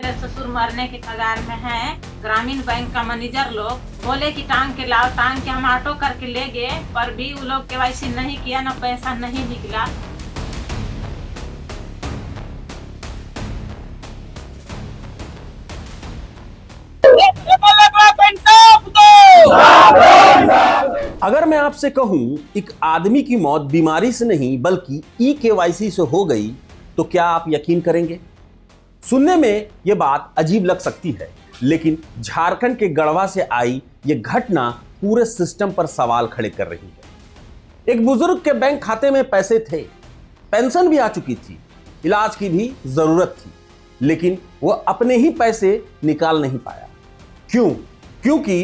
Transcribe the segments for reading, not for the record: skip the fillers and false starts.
मेरे ससुर मरने के कगार में हैं। ग्रामीण बैंक का मैनेजर लोग बोले कि टांग के लाओ, टांग के हम ऑटो करके ले गए, पर भी वो लोग केवाईसी नहीं किया, ना पैसा नहीं निकला। अगर मैं आपसे कहूं एक आदमी की मौत बीमारी से नहीं बल्कि ई-केवाईसी से हो गई तो क्या आप यकीन करेंगे? सुनने में यह बात अजीब लग सकती है, लेकिन झारखंड के गढ़वा से आई यह घटना पूरे सिस्टम पर सवाल खड़े कर रही है। एक बुजुर्ग के बैंक खाते में पैसे थे, पेंशन भी आ चुकी थी, इलाज की भी जरूरत थी, लेकिन वह अपने ही पैसे निकाल नहीं पाया। क्यों? क्योंकि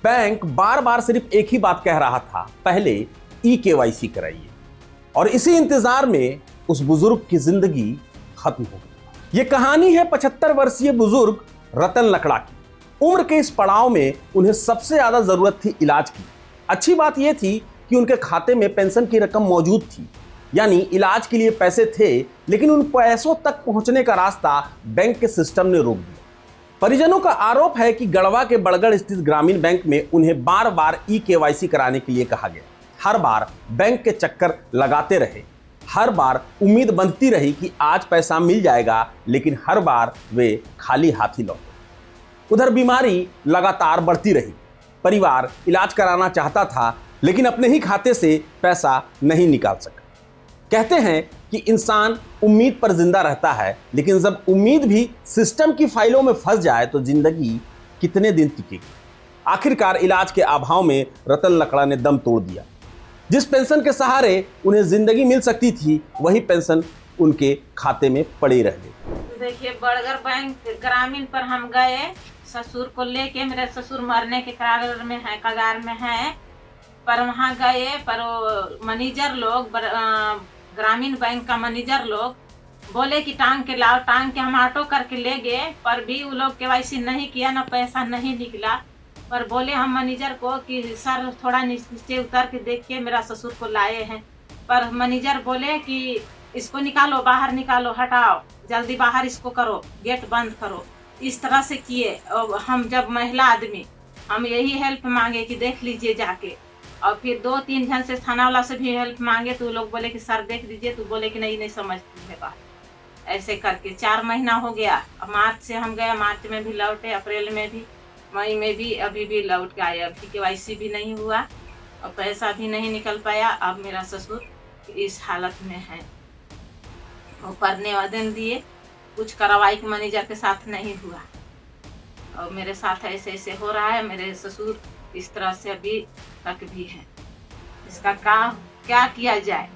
बैंक बार बार सिर्फ एक ही बात कह रहा था, पहले ई-केवाईसी कराइए। और इसी इंतजार में उस बुजुर्ग की जिंदगी खत्म हो गई। यह कहानी है 75 वर्षीय बुजुर्ग रतन लकड़ा की। उम्र के इस पड़ाव में उन्हें सबसे ज्यादा जरूरत थी इलाज की। अच्छी बात यह थी कि उनके खाते में पेंशन की रकम मौजूद थी, यानी इलाज के लिए पैसे थे, लेकिन उन पैसों तक पहुंचने का रास्ता बैंक के सिस्टम ने रोक दिया। परिजनों का आरोप है कि गढ़वा के बड़गढ़ स्थित ग्रामीण बैंक में उन्हें बार बार ई-केवाईसी कराने के लिए कहा गया। हर बार बैंक के चक्कर लगाते रहे, हर बार उम्मीद बंधती रही कि आज पैसा मिल जाएगा, लेकिन हर बार वे खाली हाथ ही लौटे। उधर बीमारी लगातार बढ़ती रही। परिवार इलाज कराना चाहता था, लेकिन अपने ही खाते से पैसा नहीं निकाल सका। कहते हैं कि इंसान उम्मीद पर जिंदा रहता है, लेकिन जब उम्मीद भी सिस्टम की फाइलों में फंस जाए तो जिंदगी कितने दिन टिकेगी। आखिरकार इलाज के अभाव में रतन लकड़ा ने दम तोड़ दिया। जिस पेंशन के सहारे उन्हें जिंदगी मिल सकती थी, वही पेंशन उनके खाते में पड़ी रह गई। देखिए, बड़गढ़ बैंक ग्रामीण पर हम गए ससुर को लेके। मेरे ससुर मरने के कगार में है, पर वहाँ गए, पर मैनेजर लोग, ग्रामीण बैंक का मैनेजर लोग बोले कि टांग के लाओ, टांग के हम ऑटो करके ले गए, पर भी वो लोग केवाईसी नहीं किया, ना पैसा नहीं निकला। पर बोले हम मैनेजर को कि सर थोड़ा नीचे उतर के देखिए, मेरा ससुर को लाए हैं। पर मैनेजर बोले कि इसको निकालो, बाहर निकालो, हटाओ, जल्दी बाहर इसको करो, गेट बंद करो। इस तरह से किए। और हम जब महिला आदमी, हम यही हेल्प मांगे कि देख लीजिए जाके, और फिर 2-3 जन से थाना वाला से भी हेल्प मांगे तो लोग बोले कि सर देख लीजिए, तो बोले कि नहीं समझती है बात। ऐसे करके 4 महीना हो गया। मार्च से हम गए, मार्च में भी लौटे, अप्रैल में भी, मई में भी, अभी भी लौट के आए। अभी केवाईसी भी नहीं हुआ और पैसा भी नहीं निकल पाया। अब मेरा ससुर इस हालत में है। ऊपर निवेदन दिए, कुछ कार्रवाई के मैनेजर के साथ नहीं हुआ, और मेरे साथ ऐसे ऐसे हो रहा है। मेरे ससुर इस तरह से अभी तक भी है। इसका क्या किया जाए?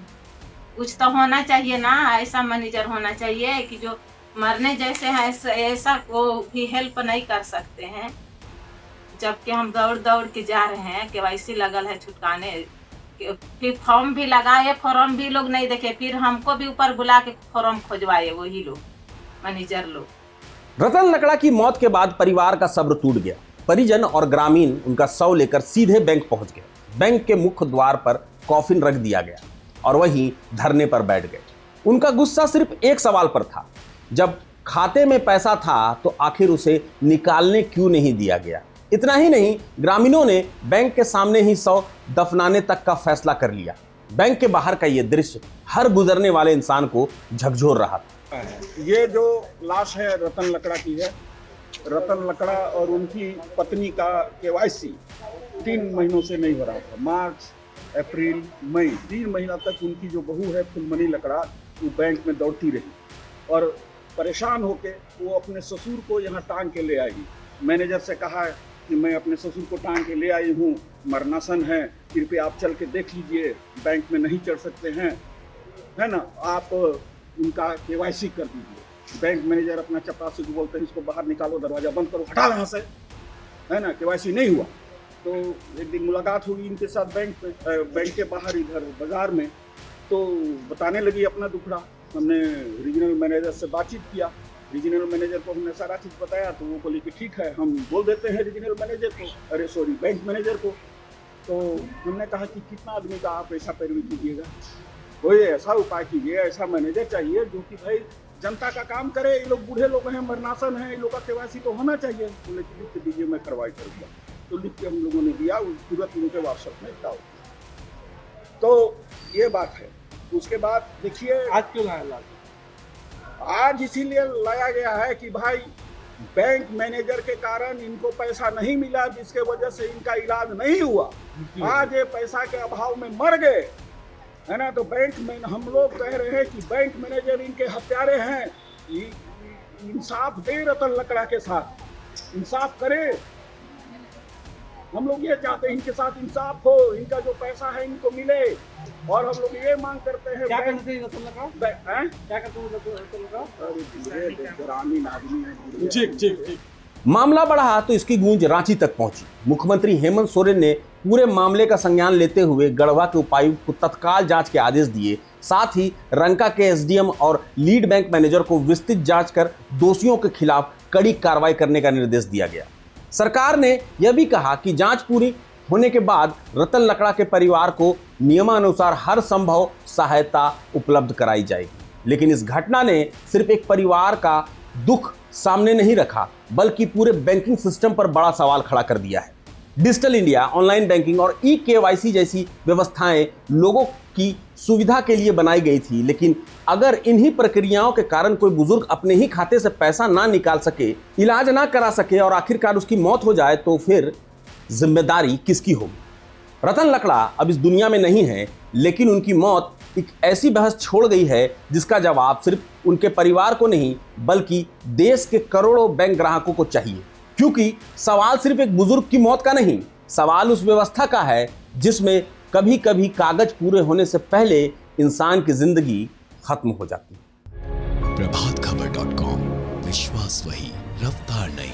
कुछ तो होना चाहिए ना, ऐसा मैनेजर होना चाहिए कि जो मरने जैसे हैं ऐसा को भी हेल्प नहीं कर सकते हैं। जबकि हम दौड़ दौड़ के जा रहे हैं, केवाईसी लगल है छुटकाने, फिर फॉर्म भी लगाए, फॉर्म भी लोग नहीं देखे, फिर हमको भी ऊपर बुला के फॉर्म खोजवाए वही लोग, मैनेजर लोग। रतन लकड़ा की मौत के बाद परिवार का सब्र टूट गया। परिजन और ग्रामीण उनका शव लेकर सीधे बैंक पहुंच गए। बैंक के मुख्य द्वार पर कॉफिन रख दिया गया और वहीं धरने पर बैठ गए। उनका गुस्सा सिर्फ एक सवाल पर था, जब खाते में पैसा था तो आखिर उसे निकालने क्यों नहीं दिया गया। इतना ही नहीं, ग्रामीणों ने बैंक के सामने ही शव दफनाने तक का फैसला कर लिया। बैंक के बाहर का यह दृश्य हर गुजरने वाले इंसान को झकझोर रहा था। ये जो लाश है रतन लकड़ा की है। रतन लकड़ा और उनकी पत्नी का केवाईसी 3 महीनों से नहीं हो रहा था। मार्च, अप्रैल, मई, 3 महीना तक उनकी जो बहू है फुलमणि लकड़ा, वो बैंक में दौड़ती रही और परेशान होके वो अपने ससुर को यहाँ टांग के ले आई। मैनेजर से कहा कि मैं अपने ससुर को टांग के ले आई हूँ, मरनासन है, कृपया आप चल के देख लीजिए, बैंक में नहीं चढ़ सकते हैं, है ना, आप उनका केवाईसी कर दीजिए। बैंक मैनेजर अपना चपरासी को बोलते हैं इसको बाहर निकालो, दरवाजा बंद करो, हटाओ यहाँ से, है ना, केवाईसी नहीं हुआ। तो एक दिन मुलाकात हुई इनके साथ बैंक के बाहर इधर बाजार में, तो बताने लगी अपना दुखड़ा। हमने रीजनल मैनेजर से बातचीत किया, रीजनल मैनेजर को हमने सारा चीज़ बताया, तो वो बोली कि ठीक है हम बोल देते हैं रीजनल मैनेजर को, अरे सॉरी बैंक मैनेजर को। तो हमने कहा कि कितना आदमी का आप ऐसा पैरवी कीजिएगा, कोई ऐसा उपाय कीजिए, ऐसा मैनेजर चाहिए जो कि भाई जनता का काम करे, ये लोग बूढ़े लोग हैं, मरनासन हैं, ये लोग का केवाईसी तो होना चाहिए। बोले कि लिख के दीजिए, मैं करवाई करूँगा। तो लिख के हम लोगों ने दिया, तुरंत उनके व्हाट्सएप में डाल दिया। तो ये बात है। उसके बाद देखिए आज क्यों लाया? आज इसीलिए लाया गया है कि भाई बैंक मैनेजर के कारण इनको पैसा नहीं मिला, जिसके वजह से इनका इलाज नहीं हुआ। आज ये पैसा के अभाव में मर गए, है ना। तो बैंक में हम लोग कह रहे हैं कि बैंक मैनेजर इनके हत्यारे हैं। इंसाफ दे रतन लकड़ा के साथ, इंसाफ करे। हम लोग ये चाहते हैं इनके साथ इंसाफ हो, इनका जो पैसा है इनको मिले। और हम लोग ये मांग करते हैं, क्या करते हैं रतन लकड़ा? क्या करते हैं? ग्रामीण आदमी है। ठीक। मामला बढ़ा तो इसकी गूंज रांची तक पहुंची। मुख्यमंत्री हेमंत सोरेन ने पूरे मामले का संज्ञान लेते हुए गढ़वा के उपायुक्त को तत्काल जांच के आदेश दिए। साथ ही रंका के एसडीएम और लीड बैंक मैनेजर को विस्तृत जांच कर दोषियों के खिलाफ कड़ी कार्रवाई करने का निर्देश दिया गया। सरकार ने यह भी कहा कि जांच पूरी होने के बाद रतन लकड़ा के परिवार को नियमानुसार हर संभव सहायता उपलब्ध कराई जाएगी। लेकिन इस घटना ने सिर्फ एक परिवार का दुख सामने नहीं रखा, बल्कि पूरे बैंकिंग सिस्टम पर बड़ा सवाल खड़ा कर दिया है। डिजिटल इंडिया, ऑनलाइन बैंकिंग और ई-केवाईसी जैसी व्यवस्थाएं लोगों की सुविधा के लिए बनाई गई थी, लेकिन अगर इन्हीं प्रक्रियाओं के कारण कोई बुजुर्ग अपने ही खाते से पैसा ना निकाल सके, इलाज ना करा सके और आखिरकार उसकी मौत हो जाए, तो फिर जिम्मेदारी किसकी होगी? रतन लकड़ा अब इस दुनिया में नहीं है, लेकिन उनकी मौत एक ऐसी बहस छोड़ गई है जिसका जवाब सिर्फ उनके परिवार को नहीं, बल्कि देश के करोड़ों बैंक ग्राहकों को चाहिए। क्योंकि सवाल सिर्फ एक बुजुर्ग की मौत का नहीं, सवाल उस व्यवस्था का है जिसमें कभी कभी कागज पूरे होने से पहले इंसान की जिंदगी खत्म हो जाती है। प्रभातखबर.com, विश्वास वही, रफ्तार नहीं।